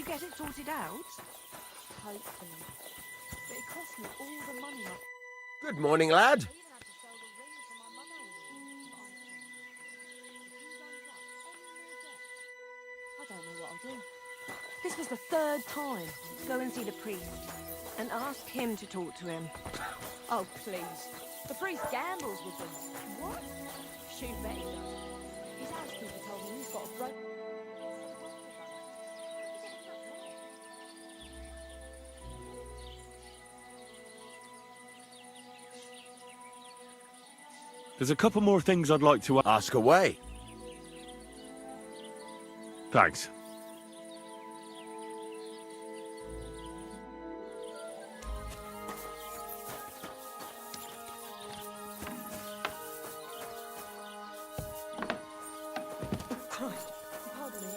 you get it sorted out? Hopefully. But it cost me all the money. Good morning, lad. I even had to sell the ring to my mother-in-law. I don't know what I'll do. This was the third time. Go and see the priest and ask him to talk to him. Oh, please. The priest gambles with them. What? Shoot, bet he does. His housekeeper told me he's got a broke... There's a couple more things I'd like to Ask away. Thanks. Christ. Pardon me.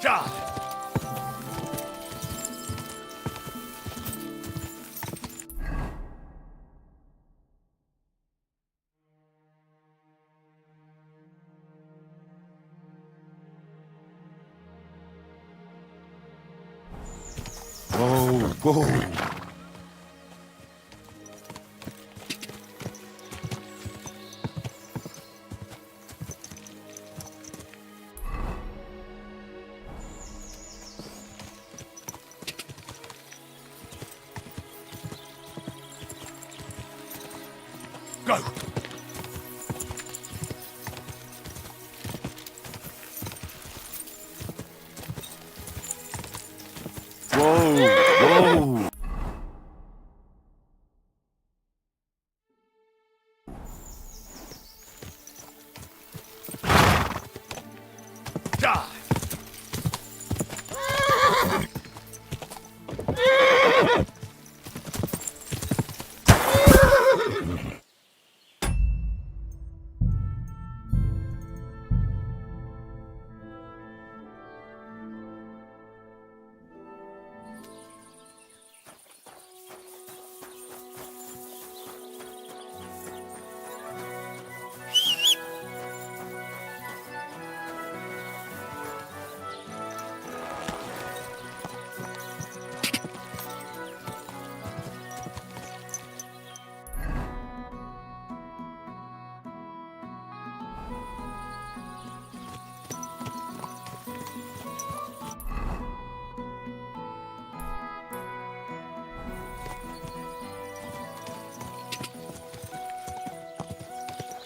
God! Whoa, whoa. Go! Whoa! Whoa! Die!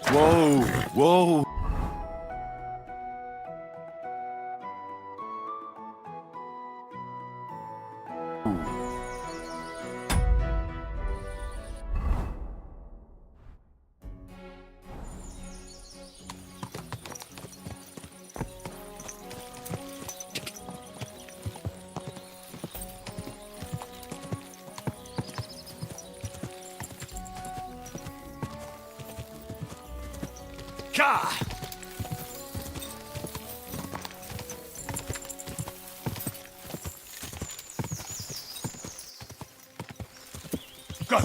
Whoa! Whoa! Ka! Go!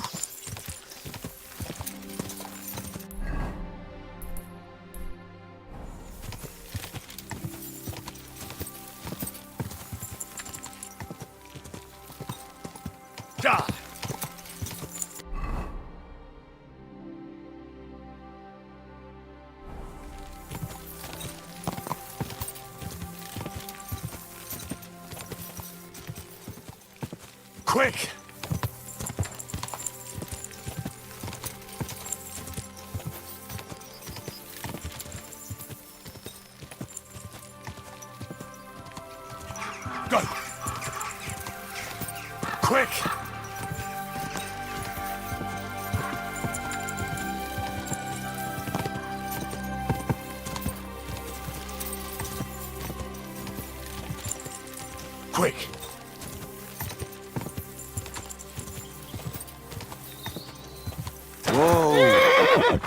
Die! Quick! Go! Quick! Quick! Whoa!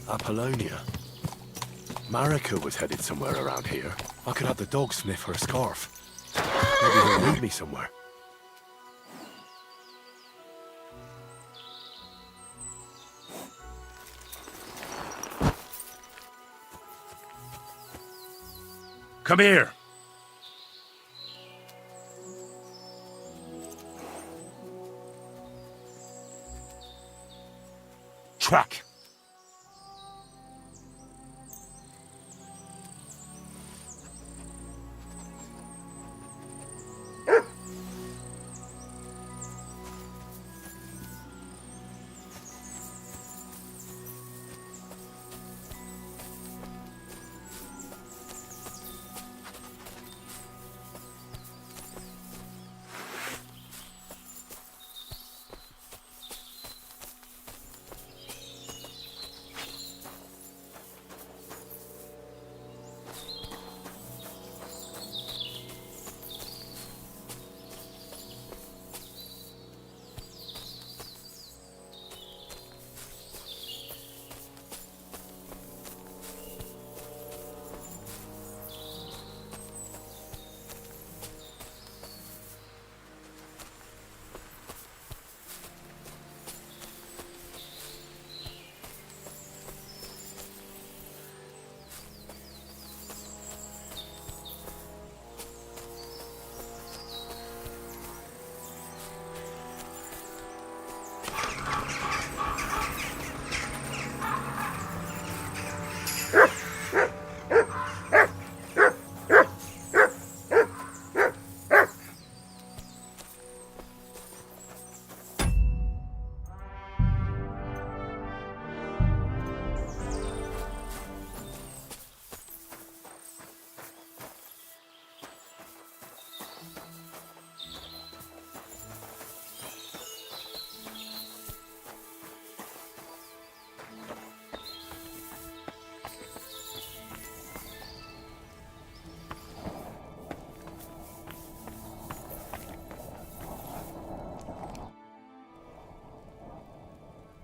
Apollonia. Marika was headed somewhere around here. I could have the dog sniff her scarf. Maybe he'll lead me somewhere. Come here. Track.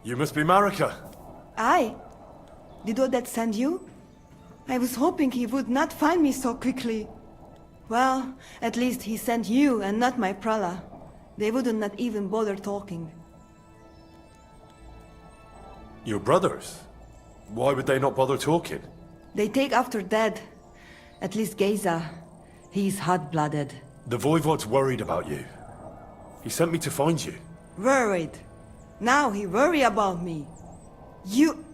You must be Marika. I? Did Odette send you? I was hoping he would not find me so quickly. Well, at least he sent you and not my prala. They wouldn't not even bother talking. Your brothers? Why would they not bother talking? They take after dead. At least Geza. He's hot-blooded. The Voivod's worried about you. He sent me to find you. Worried. Now he worry about me. You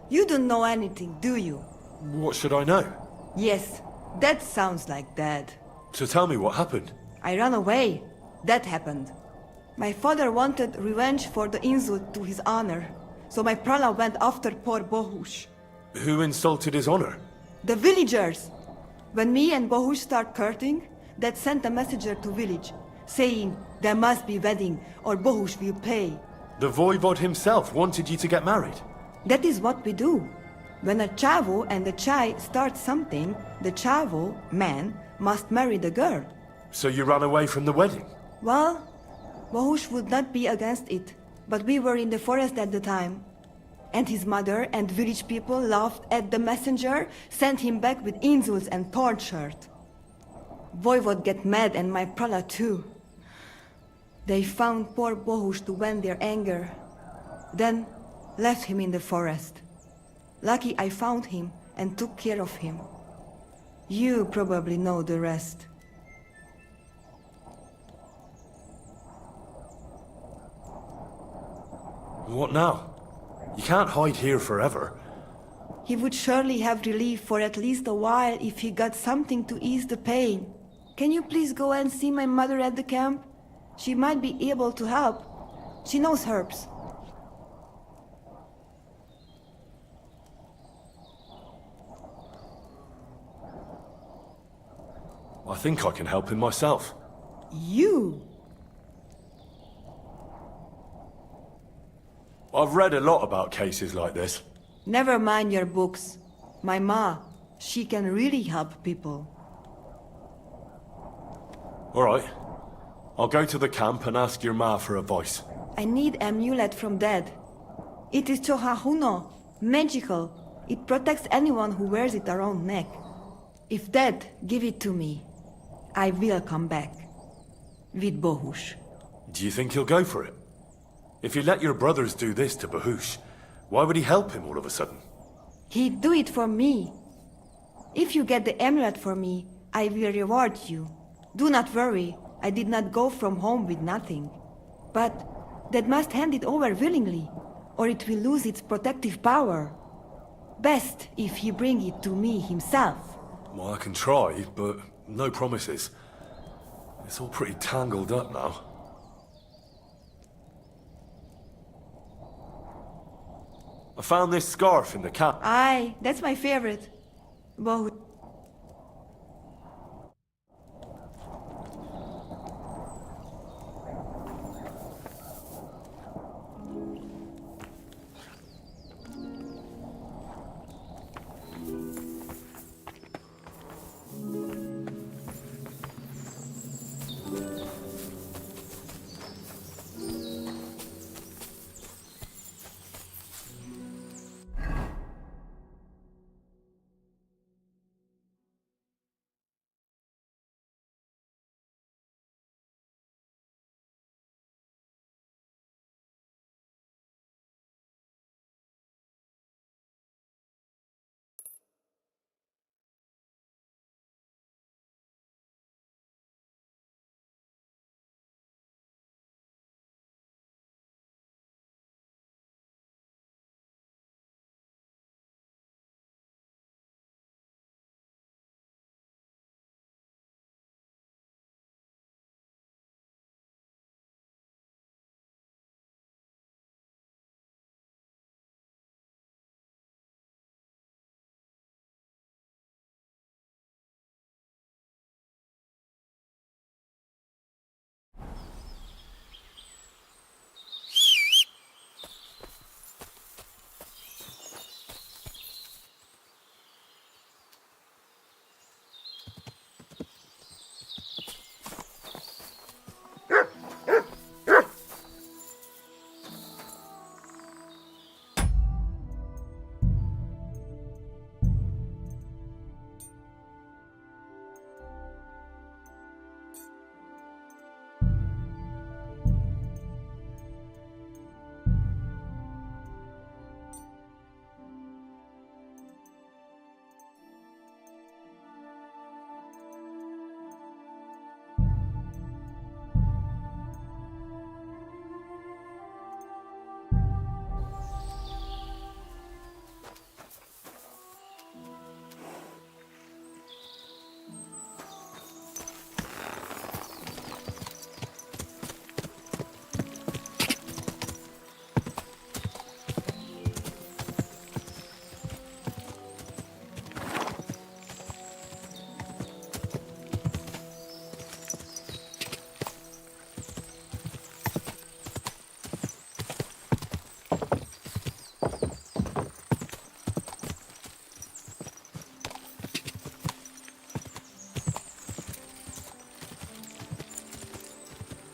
don't know anything, do you? What should I know? Yes, that sounds like Dad. So tell me what happened. I ran away. That happened. My father wanted revenge for the insult to his honor, so my prala went after poor Bohush. Who insulted his honor? The villagers! When me and Bohush start courting, Dad sent a messenger to village, saying there must be wedding or Bohush will pay. The Voivod himself wanted you to get married. That is what we do. When a chavo and a chai start something, the chavo, man, must marry the girl. So you ran away from the wedding? Well, Bohush would not be against it, but we were in the forest at the time. And his mother and village people laughed at the messenger, sent him back with insults and tortured. Voivod get mad and my prala too. They found poor Bohush to vent their anger, then left him in the forest. Lucky I found him and took care of him. You probably know the rest. What now? You can't hide here forever. He would surely have relief for at least a while if he got something to ease the pain. Can you please go and see my mother at the camp? She might be able to help. She knows herbs. I think I can help him myself. You? I've read a lot about cases like this. Never mind your books. My ma, she can really help people. All right. I'll go to the camp and ask your ma for advice. I need amulet from Dad. It is Chohahuno. Magical. It protects anyone who wears it around neck. If dead, give it to me. I will come back. With Bohush. Do you think he'll go for it? If you let your brothers do this to Bahush, why would he help him all of a sudden? He'd do it for me. If you get the amulet for me, I will reward you. Do not worry, I did not go from home with nothing. But Dad must hand it over willingly, or it will lose its protective power. Best if he bring it to me himself. Well, I can try, but no promises. It's all pretty tangled up now. I found this scarf in the camp. Aye, that's my favorite. Bohush.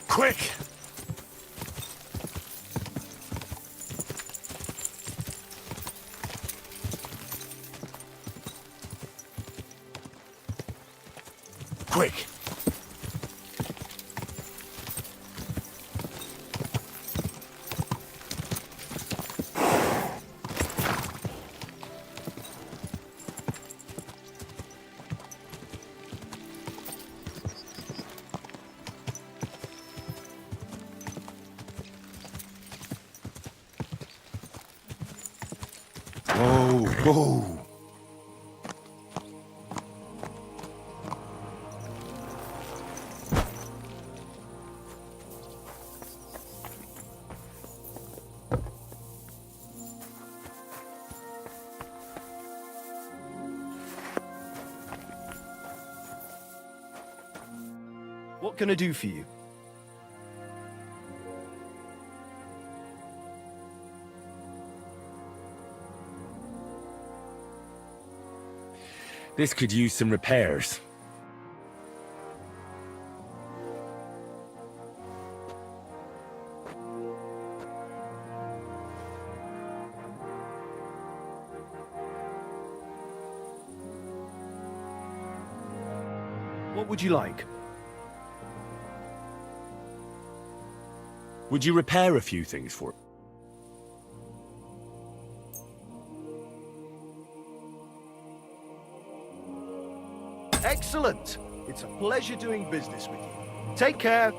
Quick! Quick! Whoa, whoa! What can I do for you? This could use some repairs. What would you like? Would you repair a few things for it? Excellent! It's a pleasure doing business with you. Take care.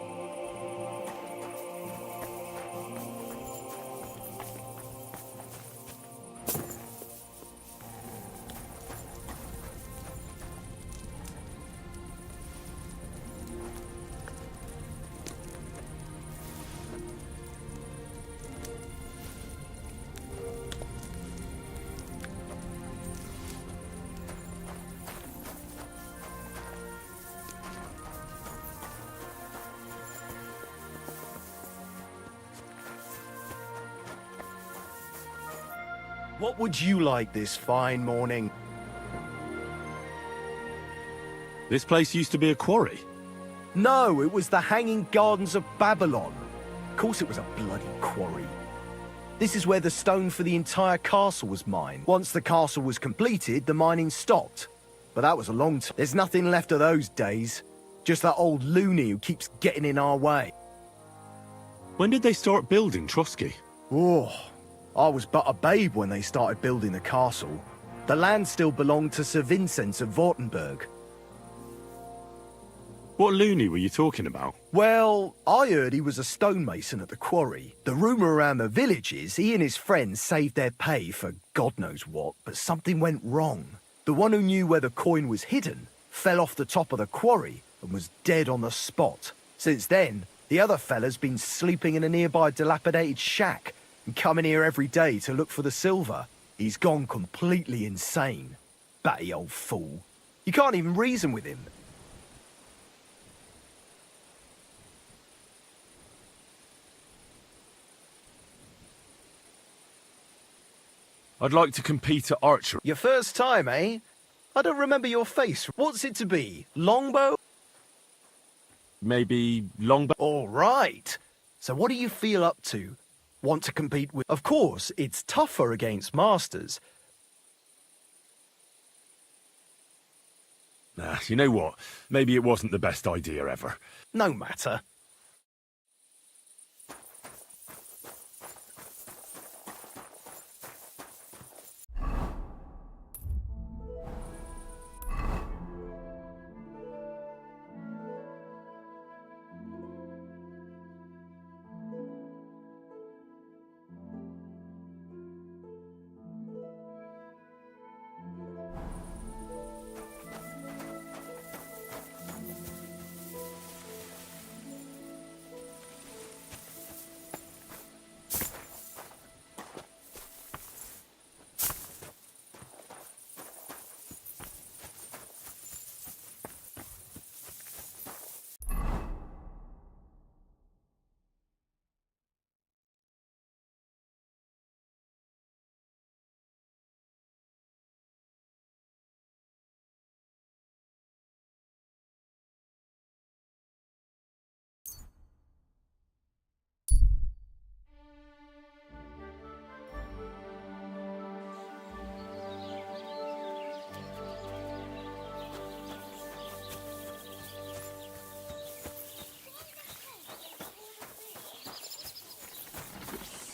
What would you like this fine morning? This place used to be a quarry. No, it was the Hanging Gardens of Babylon. Of course it was a bloody quarry. This is where the stone for the entire castle was mined. Once the castle was completed, the mining stopped. But that was a long time. There's nothing left of those days. Just that old loony who keeps getting in our way. When did they start building Trusky? Oh, I was but a babe when they started building the castle. The land still belonged to Sir Vincent of Wartenberg. What loony were you talking about? Well, I heard he was a stonemason at the quarry. The rumour around the village is he and his friends saved their pay for God knows what, but something went wrong. The one who knew where the coin was hidden fell off the top of the quarry and was dead on the spot. Since then, the other fella's been sleeping in a nearby dilapidated shack and coming here every day to look for the silver. He's gone completely insane. Batty old fool. You can't even reason with him. I'd like to compete at archery. Your first time, eh? I don't remember your face. What's it to be? Longbow? Maybe longbow? All right. So what do you feel up to? Want to compete with... Of course, it's tougher against masters. Nah, you know what? Maybe it wasn't the best idea ever. No matter.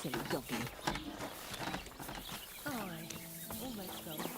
Silly doggy. Aye, almost gone.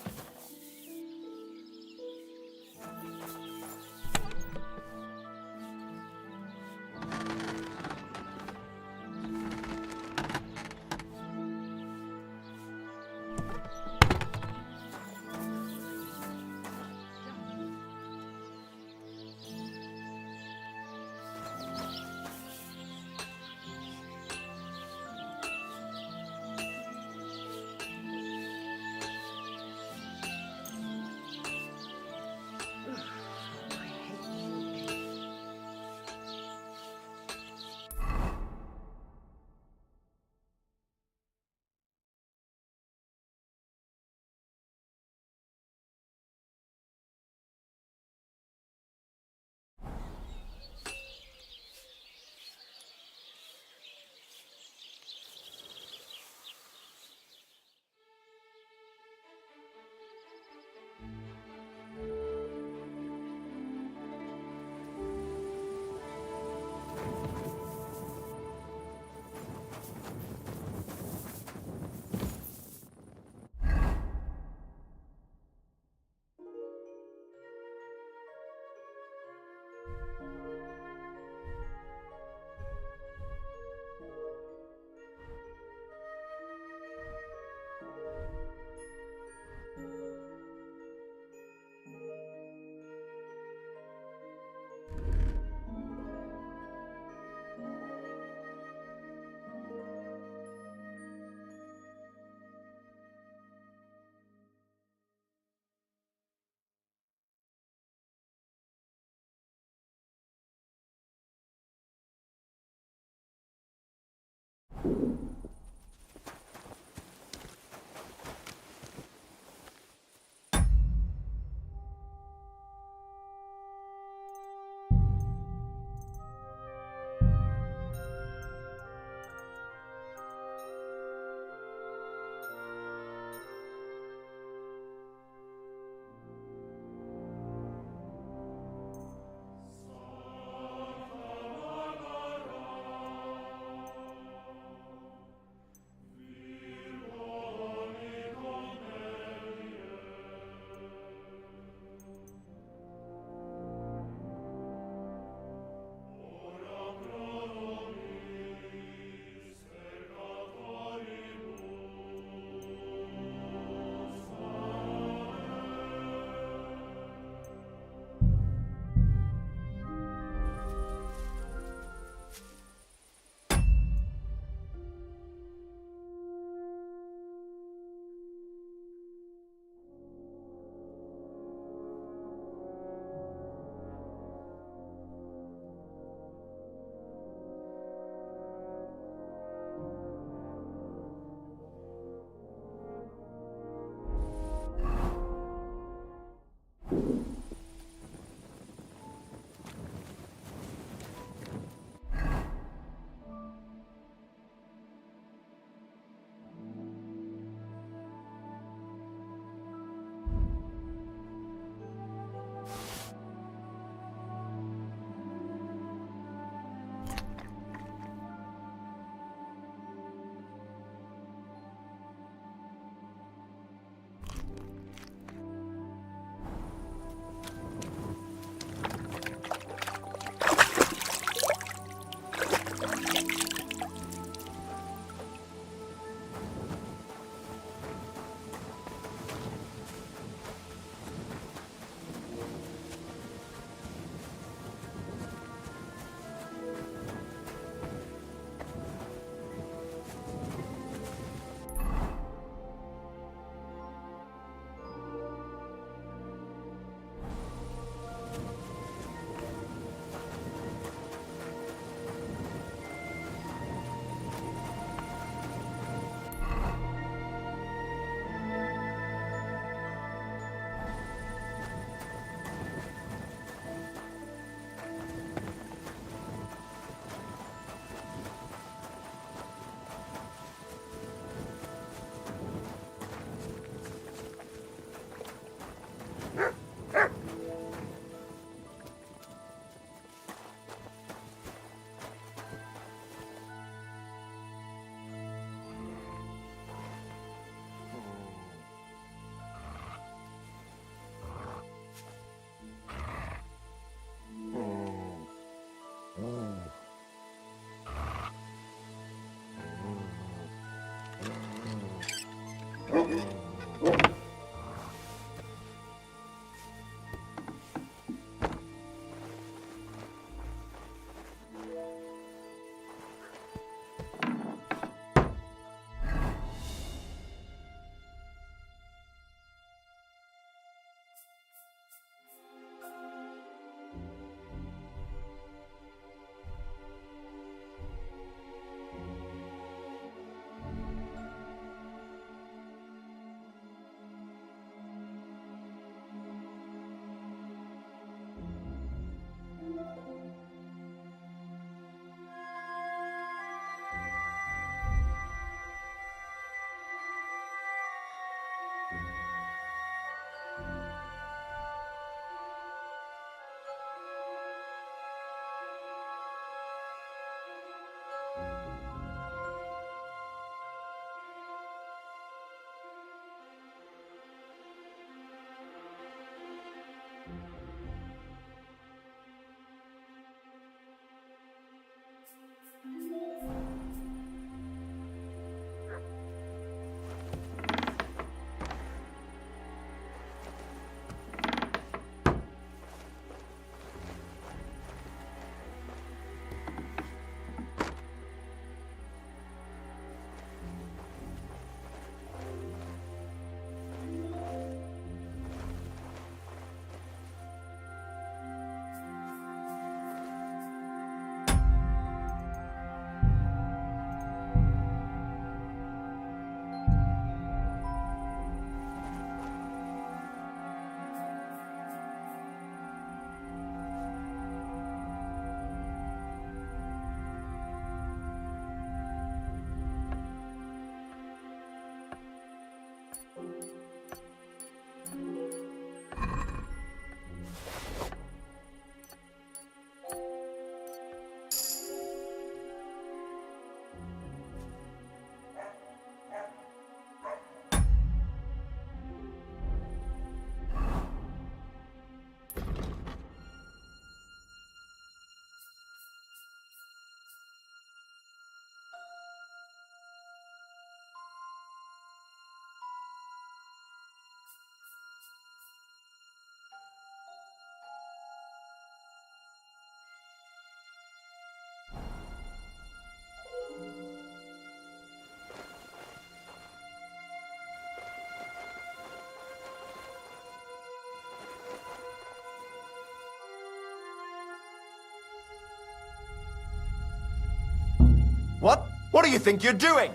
What do you think you're doing?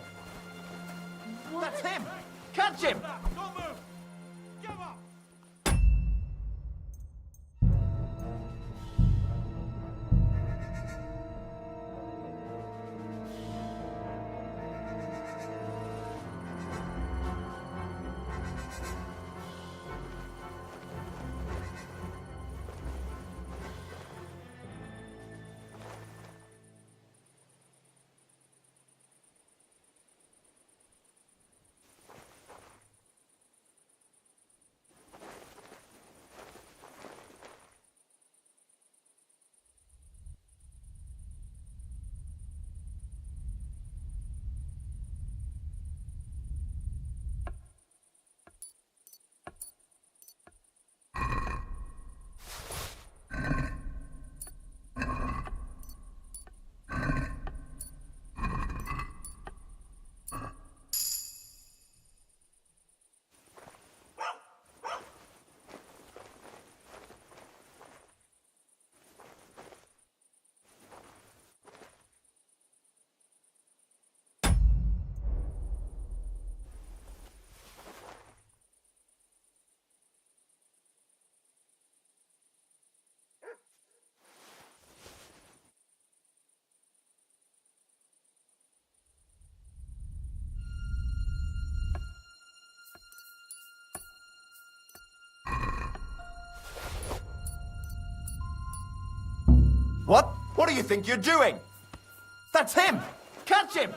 That's him! Catch him! What? What do you think you're doing? That's him! Catch him!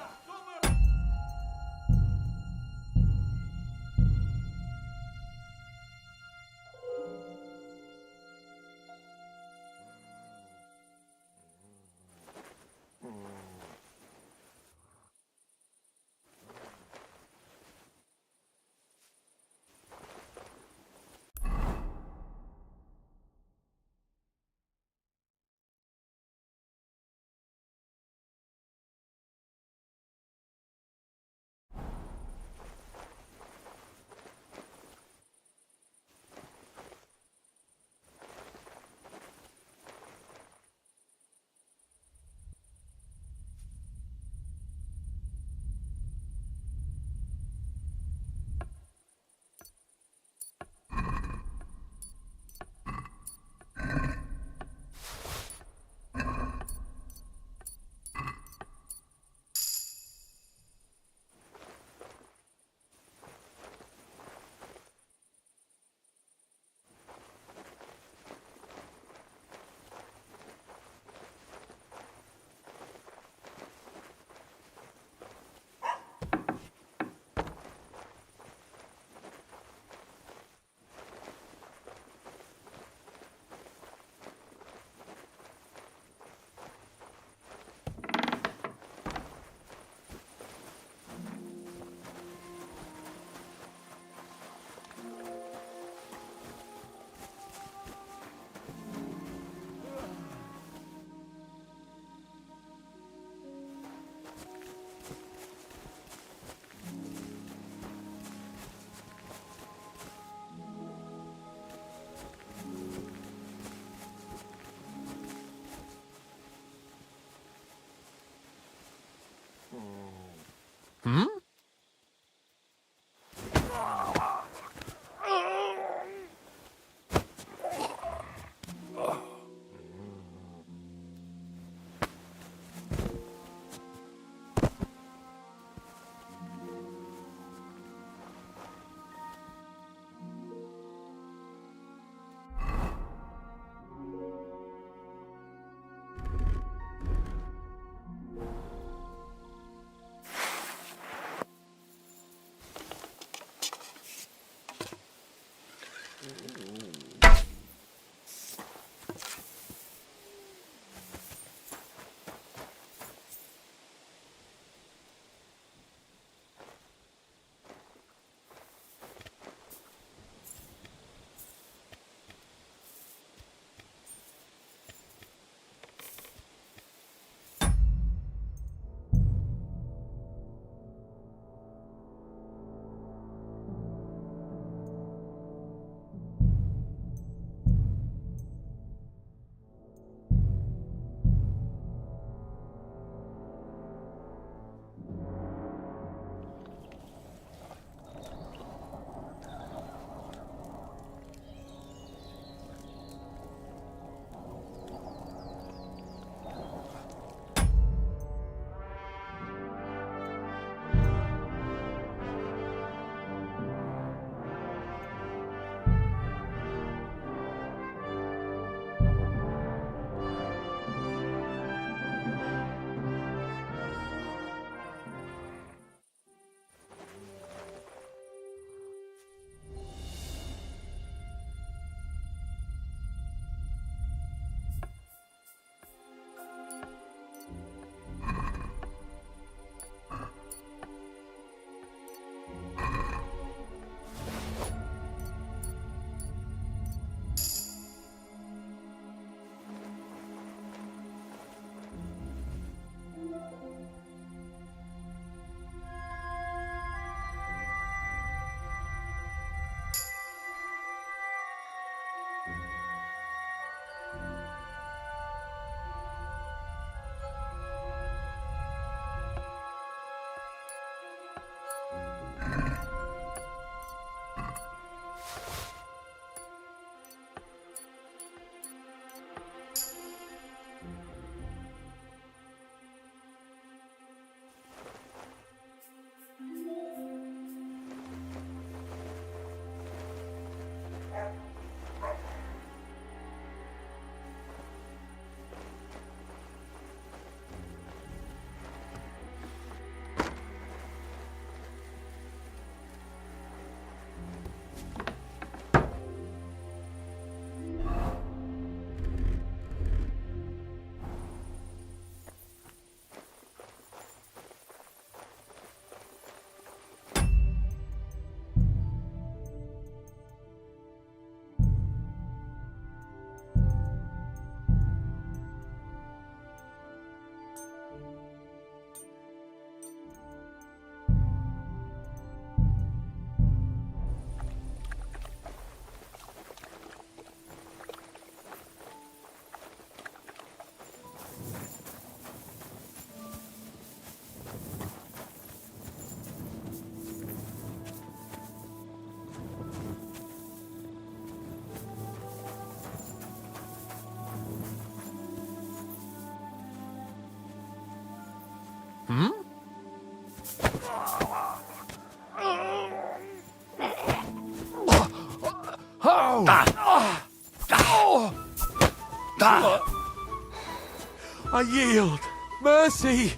I yield. Mercy.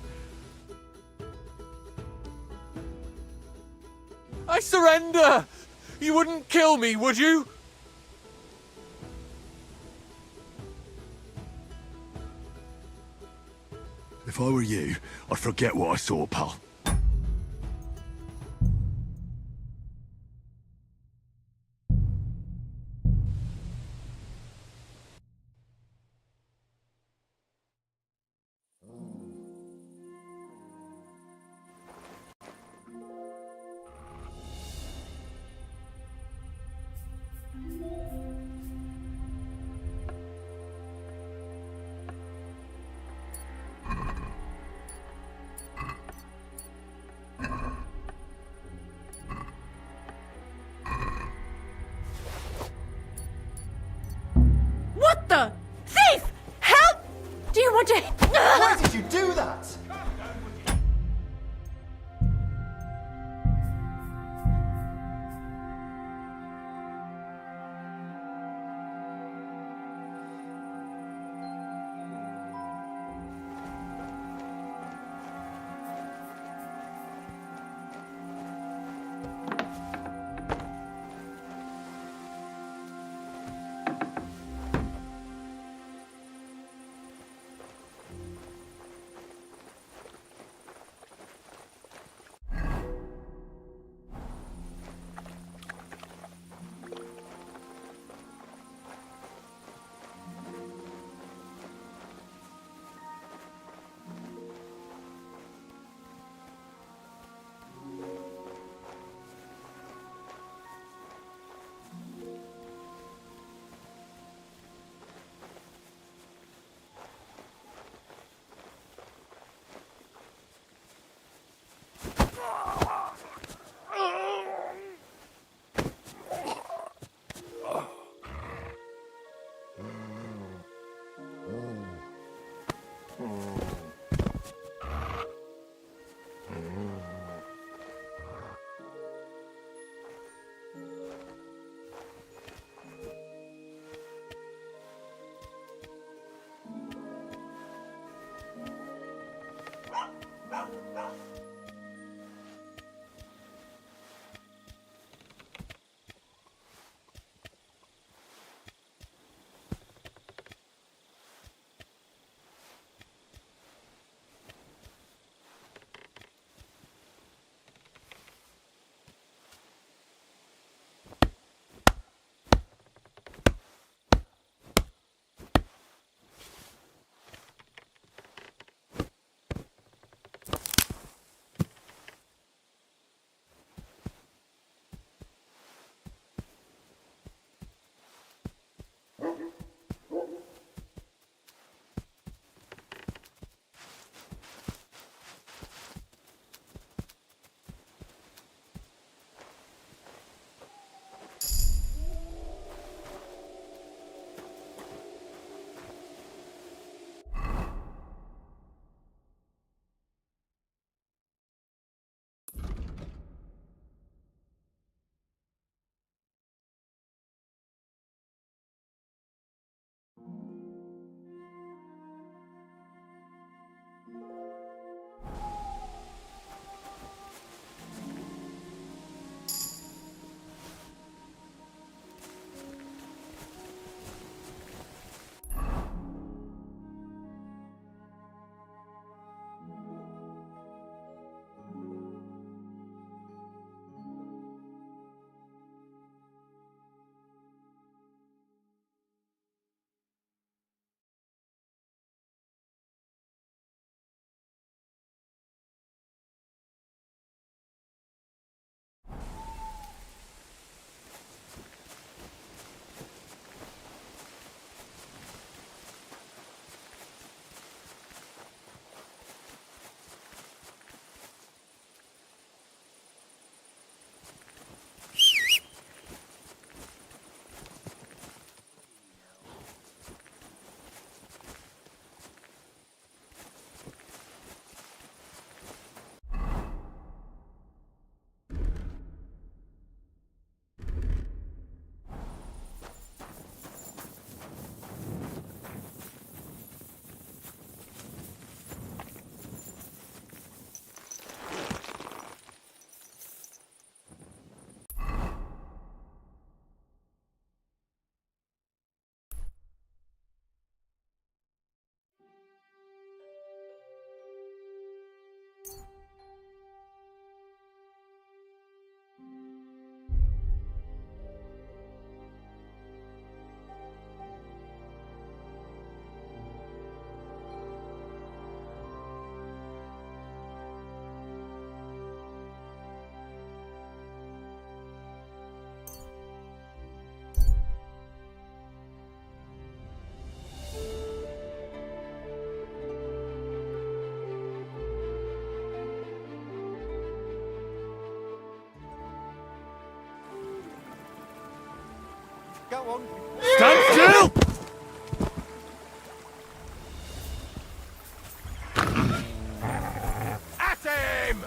I surrender. You wouldn't kill me, would you? If I were you, I'd forget what I saw, pal. What the? Thief! Help! Do you want to... Why did you do that? Go on. Stand still! At him!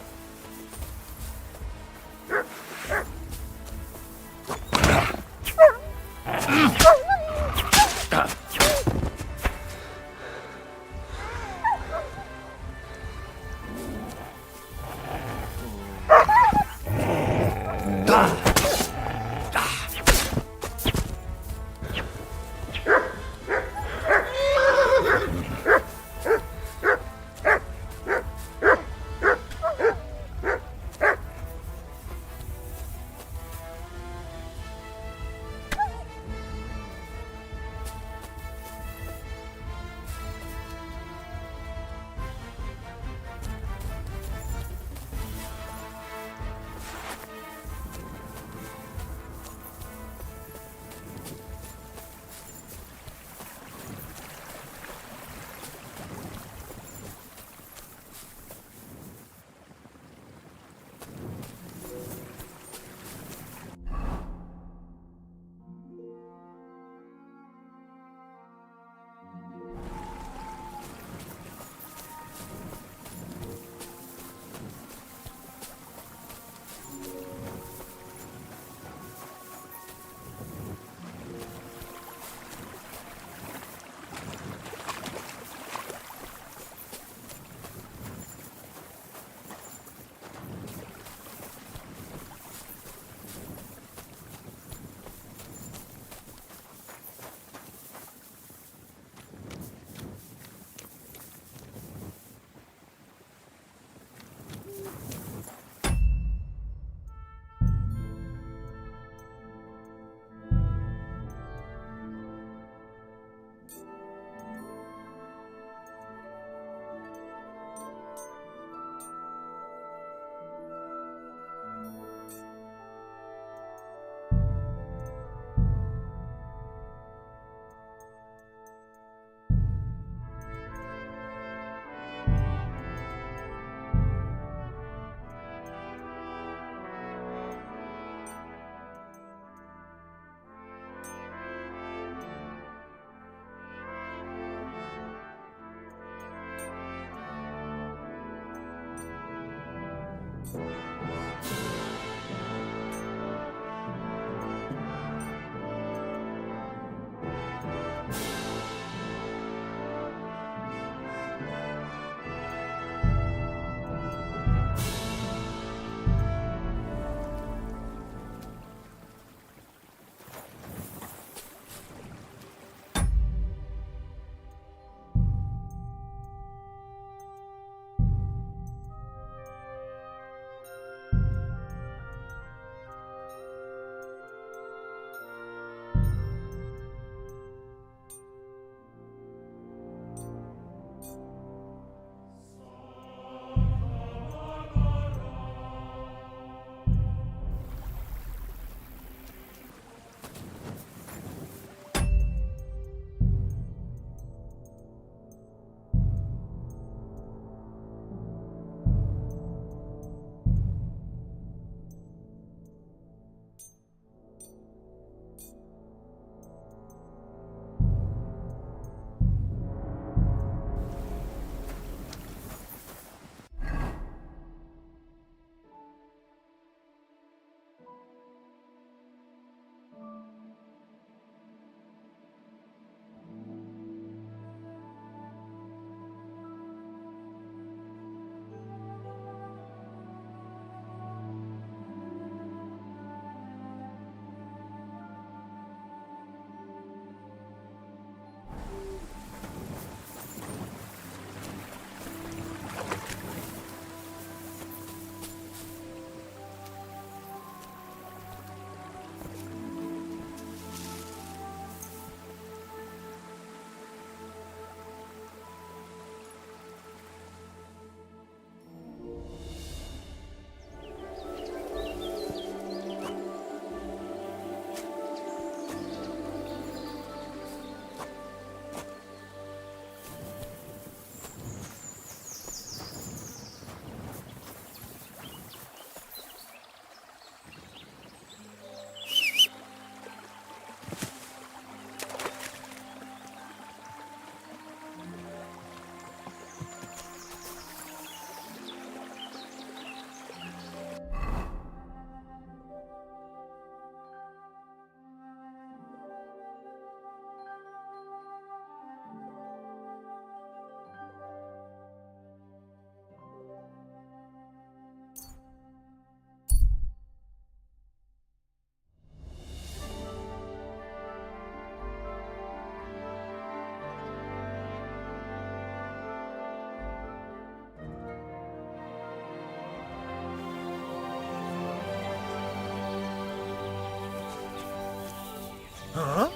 Huh?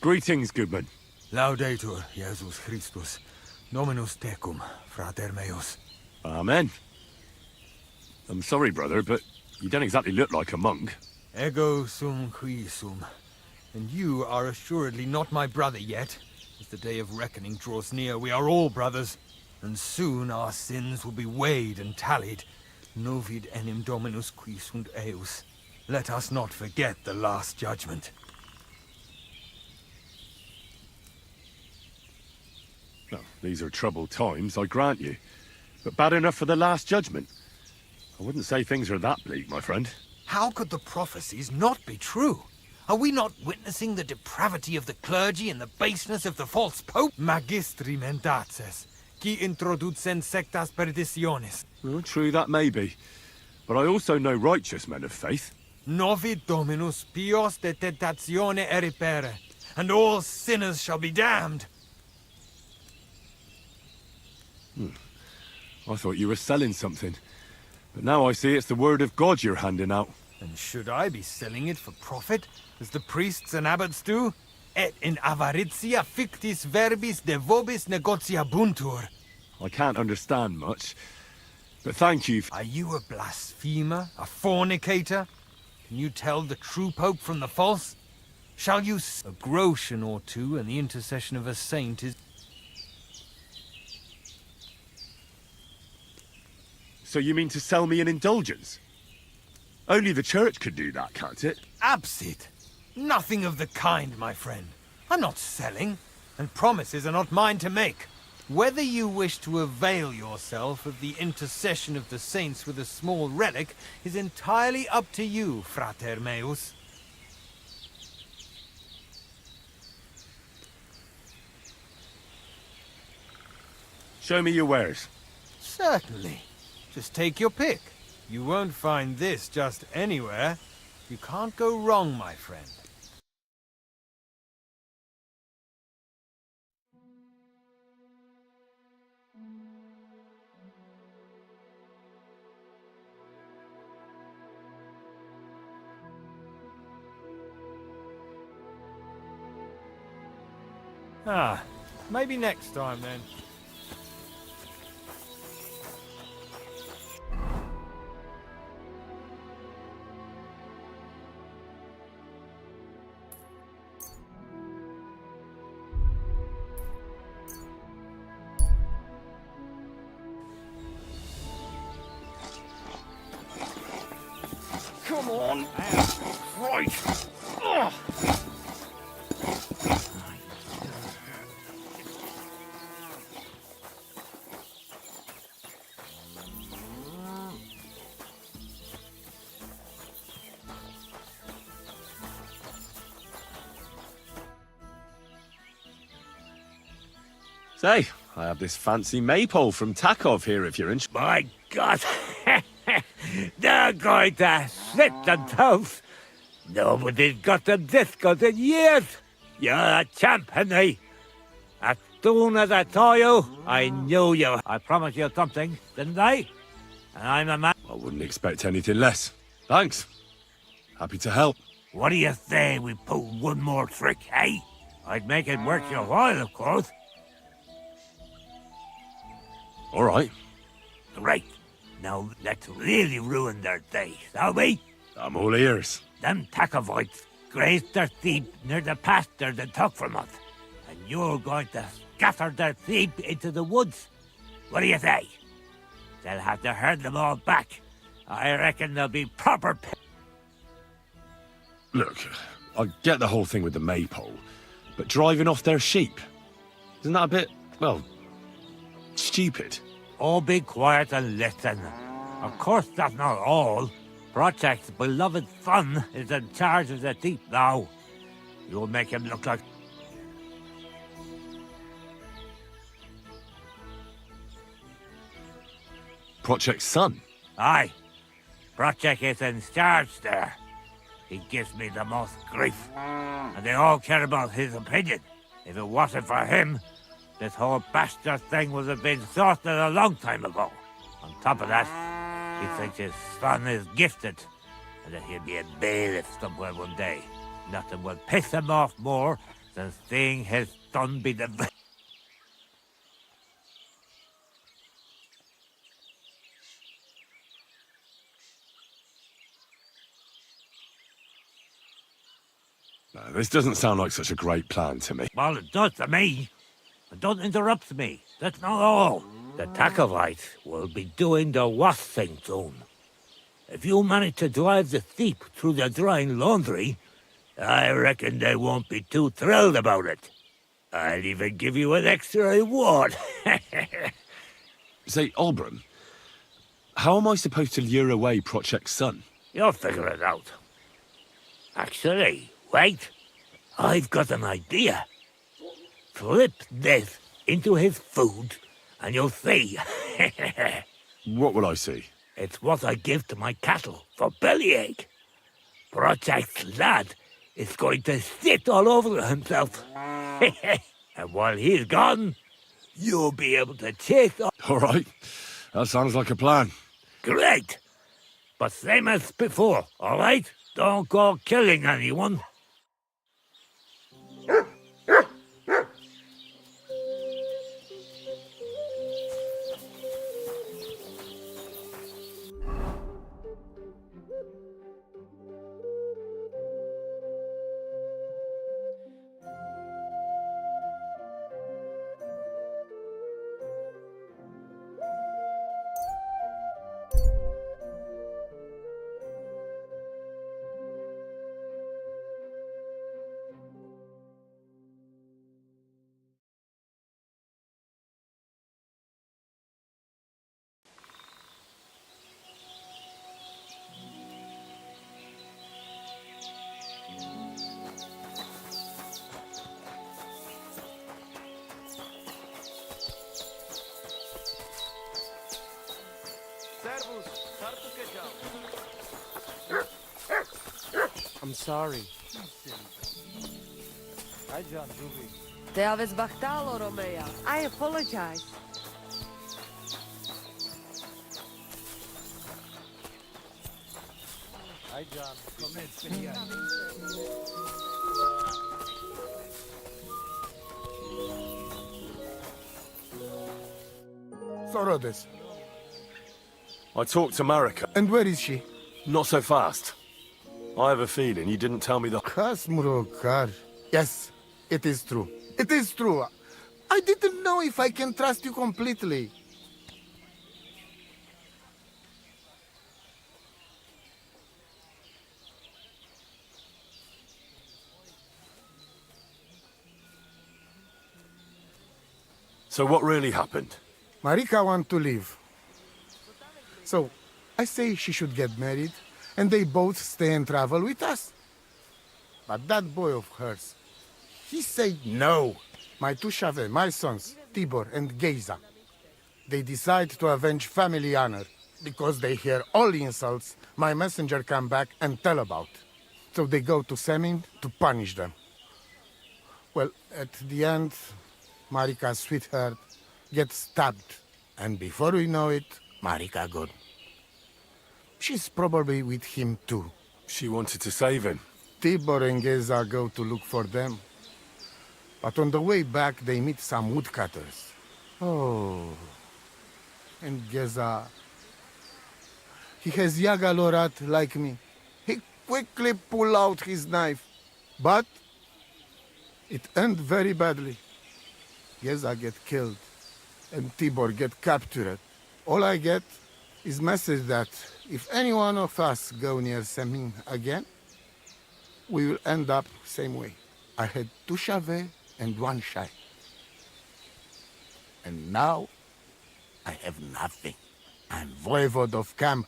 Greetings, goodman. Laudetur Jesus Christus, Dominus tecum, frater meus. Amen. I'm sorry, brother, but you don't exactly look like a monk. Ego sum qui sum. And you are assuredly not my brother yet. As the day of reckoning draws near, we are all brothers. And soon our sins will be weighed and tallied. Novid enim Dominus qui sunt eus. Let us not forget the last judgment. Well, these are troubled times, I grant you. But bad enough for the last judgment. I wouldn't say things are that bleak, my friend. How could the prophecies not be true? Are we not witnessing the depravity of the clergy and the baseness of the false pope? Magistri mendaces, qui introducen sectas perditionis. Well, true that may be. But I also know righteous men of faith. Novid Dominus pios de tentatione eripere, and all sinners shall be damned. I thought you were selling something. But now I see it's the word of God you're handing out. And should I be selling it for profit, as the priests and abbots do? Et in avaritia fictis verbis de vobis negociabuntur. I can't understand much. But thank you. Are you a blasphemer? A fornicator? Can you tell the true pope from the false? Shall you a groschen or two, and the intercession of a saint is... So you mean to sell me an indulgence? Only the church could do that, can't it? Absit! Nothing of the kind, my friend. I'm not selling, and promises are not mine to make. Whether you wish to avail yourself of the intercession of the saints with a small relic is entirely up to you, frater meus. Show me your wares. Certainly. Just take your pick. You won't find this just anywhere. You can't go wrong, my friend. Maybe next time then. Come on. Right. Ugh. Say, I have this fancy maypole from Takov here if you're interested. My God! They're going to slit the toast! Nobody's got them this good in years! You're a champ, Henry! As soon as I saw you, I knew you. I promised you something, didn't I? And I'm a man. I wouldn't expect anything less. Thanks. Happy to help. What do you say we pull one more trick, eh? I'd make it worth your while, of course. All right. Great. Now let's really ruin their day, shall we? I'm all ears. Them Takovites grazed their sheep near the pasture they took from us. And you're going to scatter their sheep into the woods. What do you say? They'll have to herd them all back. I reckon they'll be proper... Look, I get the whole thing with the maypole, but driving off their sheep, isn't that a bit, well, stupid? Oh, be quiet and listen. Of course, that's not all. Project's beloved son is in charge of the sheep now. You'll make him look like... Project's son? Aye. Project is in charge there. He gives me the most grief. And they all care about his opinion. If it wasn't for him, this whole bastard thing would have been sorted a long time ago. On top of that, he thinks his son is gifted, and that he'll be a bailiff somewhere one day. Nothing will piss him off more than seeing his son be the... No, this doesn't sound like such a great plan to me. Well, it does to me. But don't interrupt me. That's not all. The Tacovites will be doing the worst thing soon. If you manage to drive the thief through the drying laundry, I reckon they won't be too thrilled about it. I'll even give you an extra reward. Say, Olbram, how am I supposed to lure away Prochek's son? You'll figure it out. Actually, wait. I've got an idea. Flip this into his food, and you'll see. What will I see? It's what I give to my cattle for bellyache. Prochek's lad is going to sit all over himself. And while he's gone, you'll be able to chase off. All right, that sounds like a plan. Great! But same as before, all right? Don't go killing anyone. I'm sorry. Te aveți bahtalo, Romea. I apologize. Hi, John. So, Rhodes, I talked to Marika. and where is she? Not so fast. I have a feeling you didn't tell me the... Kasmurokar. Yes, it is true. It is true. I didn't know if I can trust you completely. So what really happened? Marika want to leave. So, I say she should get married, and they both stay and travel with us. But that boy of hers, he said no. My two Chave, my sons, Tibor and Geza, they decide to avenge family honor because they hear all insults my messenger come back and tell about. So they go to Semin to punish them. Well, at the end, Marika's sweetheart gets stabbed. And before we know it, Marika gone. She's probably with him too. She wanted to save him. Tibor and Geza go to look for them. But on the way back, they meet some woodcutters. Oh. And Geza... He has Yaga Lorat like me. He quickly pull out his knife. But it end very badly. Geza get killed, and Tibor get captured. All I get is message that if any one of us go near Semin again, we will end up same way. I had two Chave and one Shai. And now, I have nothing. I'm voivode of camp.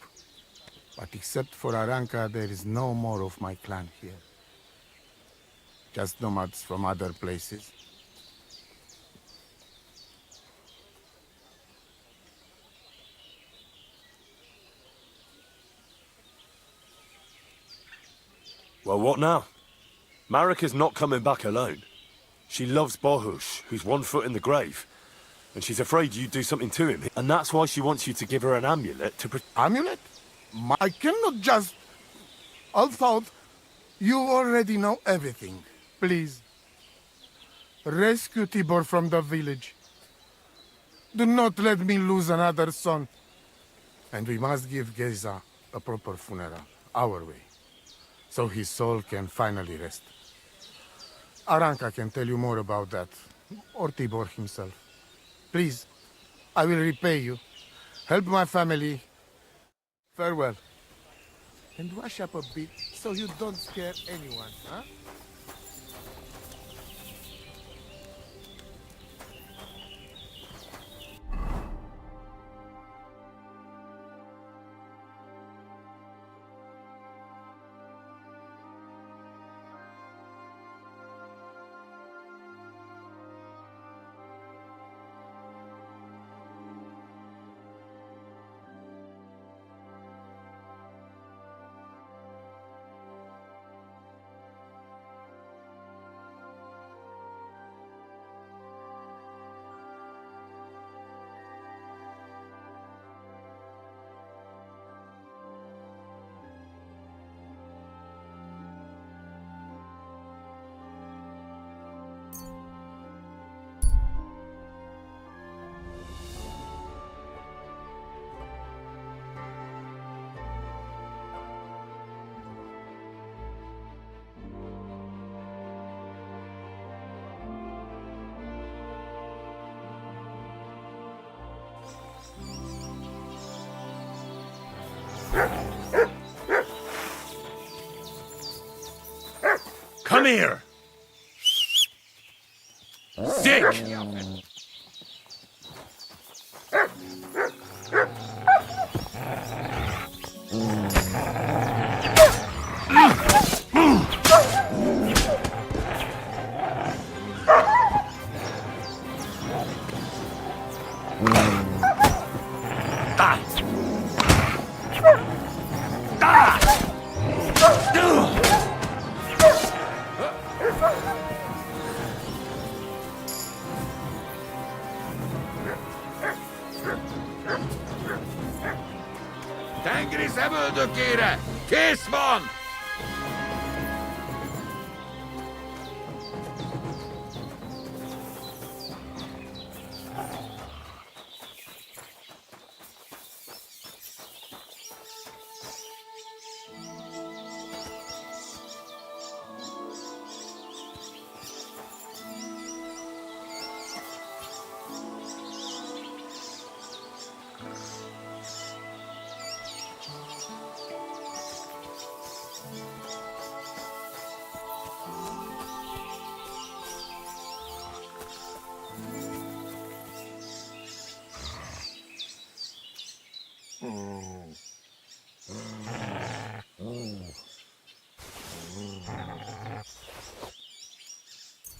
But except for Aranka, there is no more of my clan here. Just nomads from other places. Well, what now? Marika's not coming back alone. She loves Bohush, who's 1 foot in the grave. And she's afraid you'd do something to him. And that's why she wants you to give her an amulet to Amulet? I cannot just... Although, you already know everything. Please. Rescue Tibor from the village. Do not let me lose another son. And we must give Geza a proper funeral, our way, so his soul can finally rest. Aranka can tell you more about that, or Tibor himself. Please, I will repay you. Help my family. Farewell. And wash up a bit so you don't scare anyone, huh? Come here! Sick! Tengri öldükére! Kész van!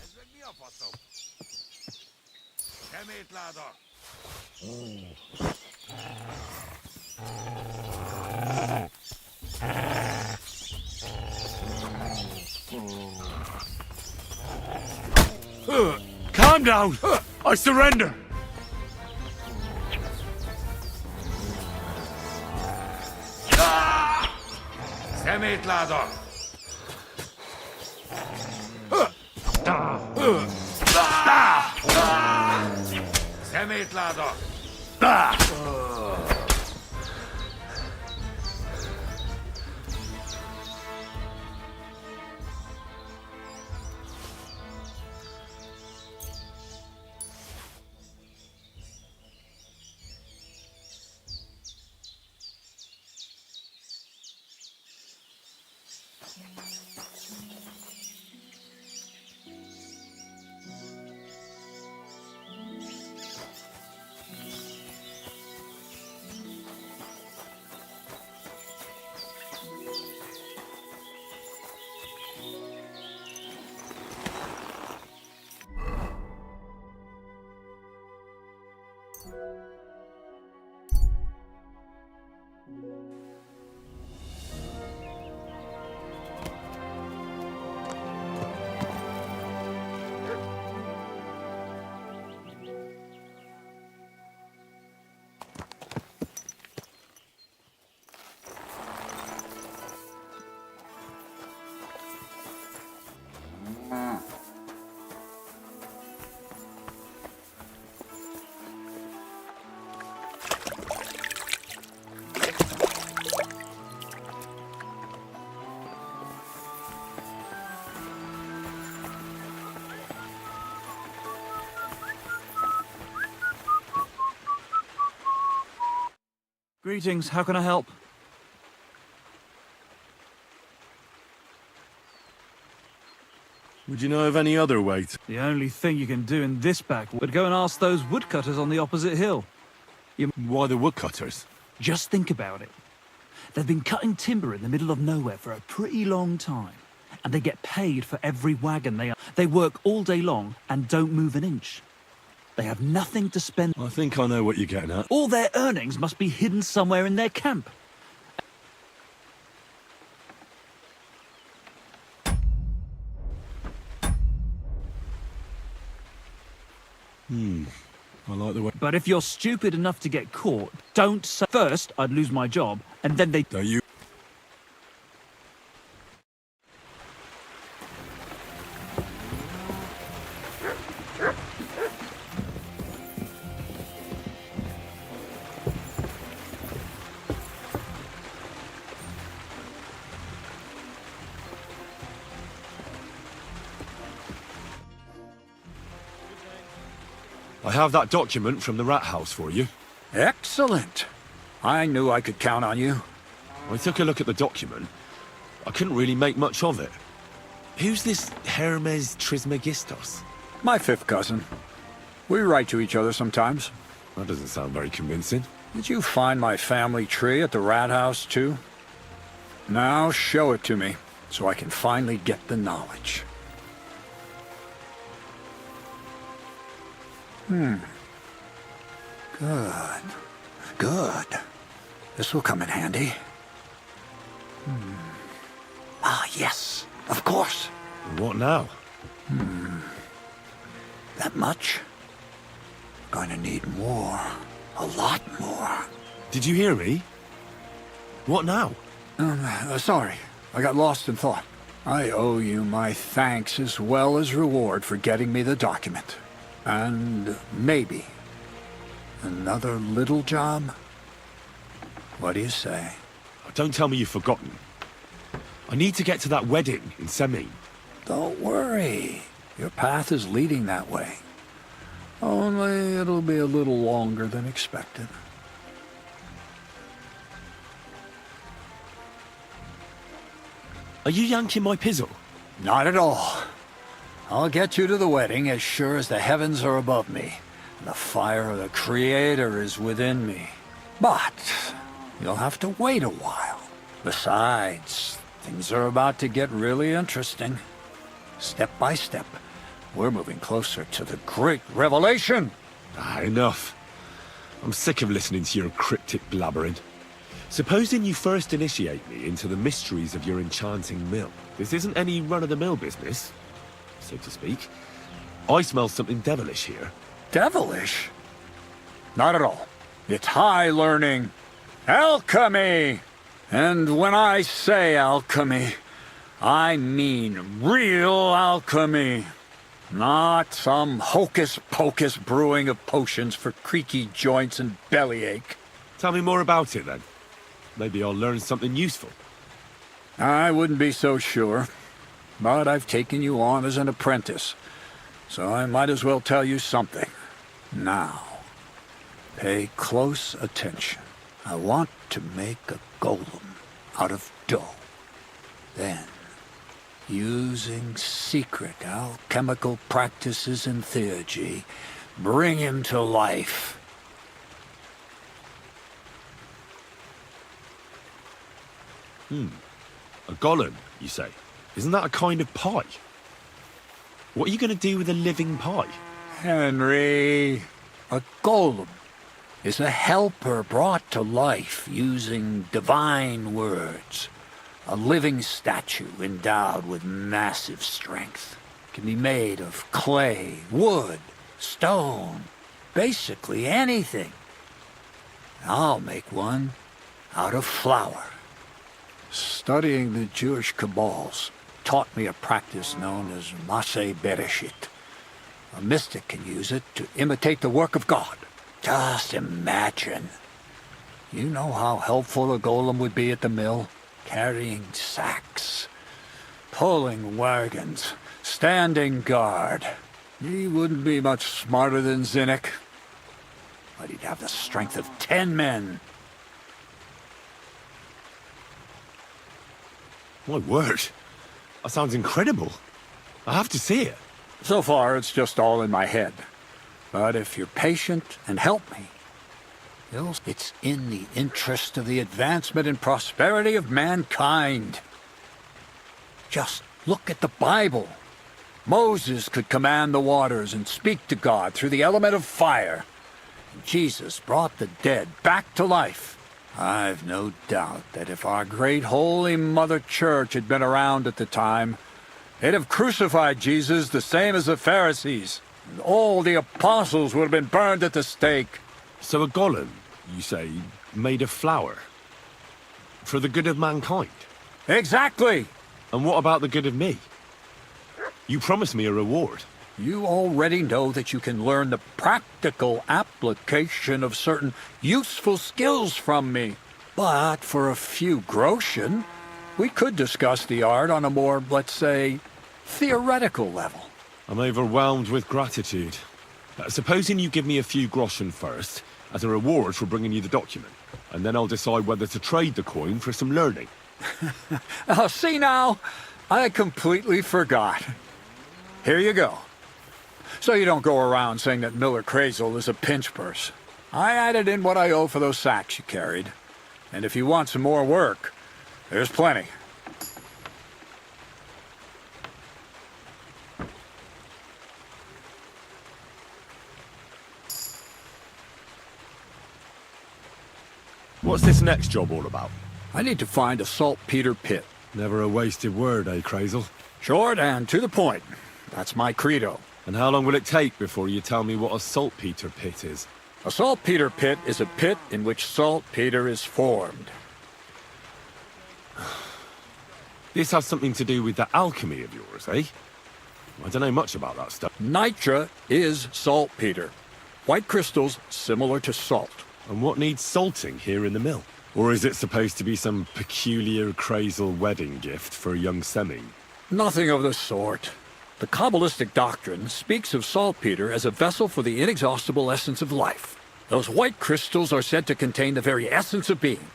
Ez meg mi a faszom? Szemétláda! Calm down! I surrender! Szemétláda! Szemétláda! Greetings, how can I help? Would you know of any other way to... The only thing you can do in this back would go and ask those woodcutters on the opposite hill. Why the woodcutters? Just think about it. They've been cutting timber in the middle of nowhere for a pretty long time, and they get paid for every wagon they work all day long and don't move an inch. They have nothing to spend. I think I know what you're getting at. All their earnings must be hidden somewhere in their camp. I like the way... But if you're stupid enough to get caught, don't say, first I'd lose my job, and then they... Don't you... I have that document from the rat house for you. Excellent. I knew I could count on you. I took a look at the document. I couldn't really make much of it. Who's this Hermes Trismegistos? My fifth cousin. We write to each other sometimes. That doesn't sound very convincing. Did you find my family tree at the rat house, too? Now show it to me, so I can finally get the knowledge. Good. Good. This will come in handy. Ah, yes. Of course. What now? That much? Going to need more. A lot more. Did you hear me? What now? Sorry. I got lost in thought. I owe you my thanks as well as reward for getting me the document. And maybe another little job? What do you say? Don't tell me you've forgotten. I need to get to that wedding in Semin. Don't worry. Your path is leading that way. Only it'll be a little longer than expected. Are you yanking my pizzle? Not at all. I'll get you to the wedding as sure as the heavens are above me, and the fire of the Creator is within me. But you'll have to wait a while. Besides, things are about to get really interesting. Step by step, we're moving closer to the great revelation. Enough. I'm sick of listening to your cryptic blabbering. Supposing you first initiate me into the mysteries of your enchanting mill. This isn't any run-of-the-mill business, so to speak. I smell something devilish here. Devilish? Not at all. It's high learning. Alchemy! And when I say alchemy, I mean real alchemy. Not some hocus-pocus brewing of potions for creaky joints and bellyache. Tell me more about it, then. Maybe I'll learn something useful. I wouldn't be so sure. But I've taken you on as an apprentice, so I might as well tell you something. Now, pay close attention. I want to make a golem out of dough. Then, using secret alchemical practices and theurgy, bring him to life. A golem, you say? Isn't that a kind of pie? What are you going to do with a living pie? Henry, a golem is a helper brought to life using divine words. A living statue endowed with massive strength. It can be made of clay, wood, stone, basically anything. I'll make one out of flour. Studying the Jewish Kabbals, taught me a practice known as Masse Bereshit. A mystic can use it to imitate the work of God. Just imagine. You know how helpful a golem would be at the mill? Carrying sacks, pulling wagons, standing guard. He wouldn't be much smarter than Zinnik, but he'd have the strength of 10 men. My word. That sounds incredible. I have to see it. So far, it's just all in my head. But if you're patient and help me, it's in the interest of the advancement and prosperity of mankind. Just look at the Bible. Moses could command the waters and speak to God through the element of fire. And Jesus brought the dead back to life. I've no doubt that if our great Holy Mother Church had been around at the time, they'd have crucified Jesus the same as the Pharisees. And all the apostles would have been burned at the stake. So a golem, you say, made of flour? For the good of mankind? Exactly! And what about the good of me? You promised me a reward. You already know that you can learn the practical application of certain useful skills from me. But for a few groschen, we could discuss the art on a more, let's say, theoretical level. I'm overwhelmed with gratitude. Supposing you give me a few groschen first, as a reward for bringing you the document, and then I'll decide whether to trade the coin for some learning. Oh, see now, I completely forgot. Here you go. So you don't go around saying that Miller Crazel is a pinch purse. I added in what I owe for those sacks you carried. And if you want some more work, there's plenty. What's this next job all about? I need to find a saltpeter pit. Never a wasted word, eh, Crazel? Short and to the point. That's my credo. And how long will it take before you tell me what a saltpeter pit is? A saltpeter pit is a pit in which saltpeter is formed. This has something to do with the alchemy of yours, eh? I don't know much about that stuff. Nitra is saltpeter. White crystals similar to salt. And what needs salting here in the mill? Or is it supposed to be some peculiar Crazel wedding gift for a young semi? Nothing of the sort. The Kabbalistic doctrine speaks of saltpeter as a vessel for the inexhaustible essence of life. Those white crystals are said to contain the very essence of being.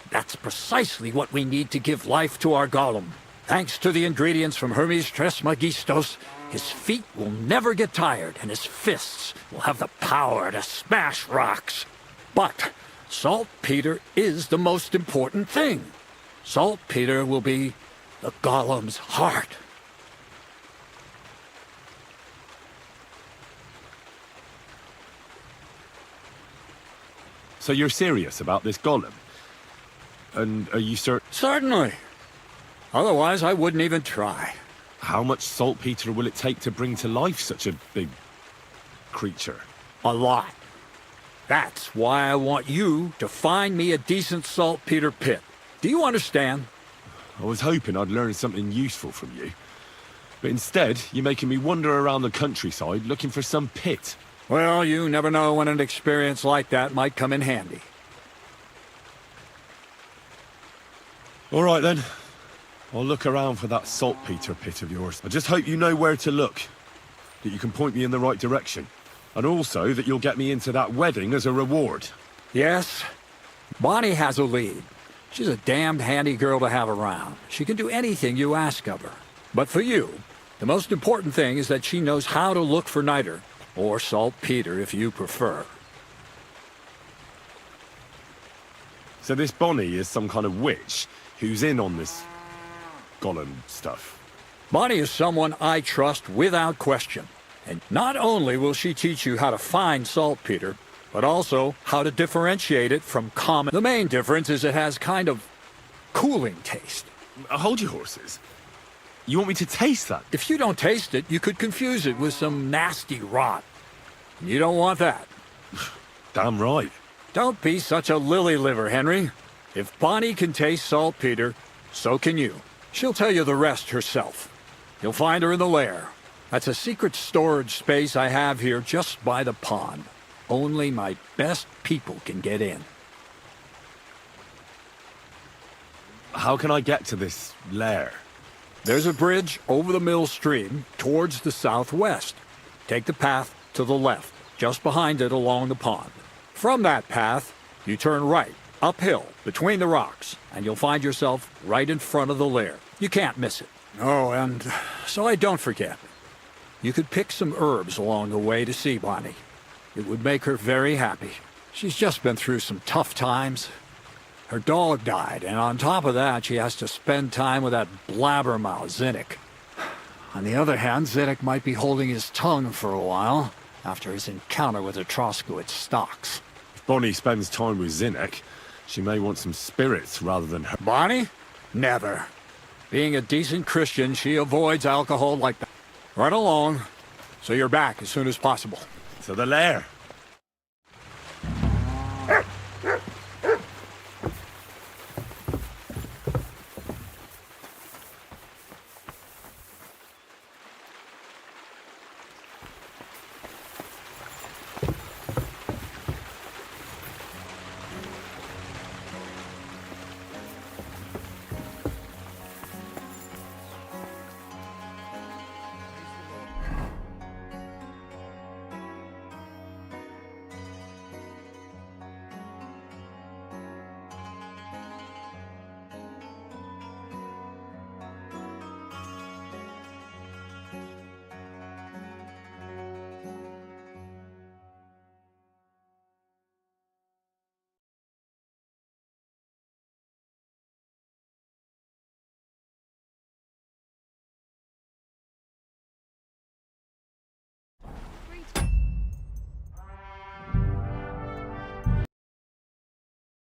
That's precisely what we need to give life to our golem. Thanks to the ingredients from Hermes Trismegistos, his feet will never get tired and his fists will have the power to smash rocks. But saltpeter is the most important thing. Saltpeter will be the golem's heart. So you're serious about this golem? And are you Certainly. Otherwise, I wouldn't even try. How much saltpeter will it take to bring to life such a big creature? A lot. That's why I want you to find me a decent saltpeter pit. Do you understand? I was hoping I'd learn something useful from you. But instead, you're making me wander around the countryside looking for some pit. Well, you never know when an experience like that might come in handy. All right, then. I'll look around for that saltpeter pit of yours. I just hope you know where to look. That you can point me in the right direction. And also that you'll get me into that wedding as a reward. Yes. Bonnie has a lead. She's a damned handy girl to have around. She can do anything you ask of her. But for you, the most important thing is that she knows how to look for niter. Or saltpeter, if you prefer. So this Bonnie is some kind of witch who's in on this golem stuff. Bonnie is someone I trust without question. And not only will she teach you how to find saltpeter, but also how to differentiate it from common. The main difference is it has kind of cooling taste. Hold your horses. You want me to taste that? If you don't taste it, you could confuse it with some nasty rot. And you don't want that. Damn right. Don't be such a lily liver, Henry. If Bonnie can taste saltpeter, so can you. She'll tell you the rest herself. You'll find her in the lair. That's a secret storage space I have here just by the pond. Only my best people can get in. How can I get to this lair? There's a bridge over the mill stream towards the southwest. Take the path to the left, just behind it along the pond. From that path, you turn right, uphill, between the rocks, and you'll find yourself right in front of the lair. You can't miss it. Oh, and so I don't forget, you could pick some herbs along the way to see Bonnie. It would make her very happy. She's just been through some tough times. Her dog died, and on top of that, she has to spend time with that blabbermouth Zinnik. On the other hand, Zinnik might be holding his tongue for a while after his encounter with the Troskowitz stocks. If Bonnie spends time with Zinnik, she may want some spirits rather than her. Bonnie? Never. Being a decent Christian, she avoids alcohol like that. Right along, so you're back as soon as possible. To the lair.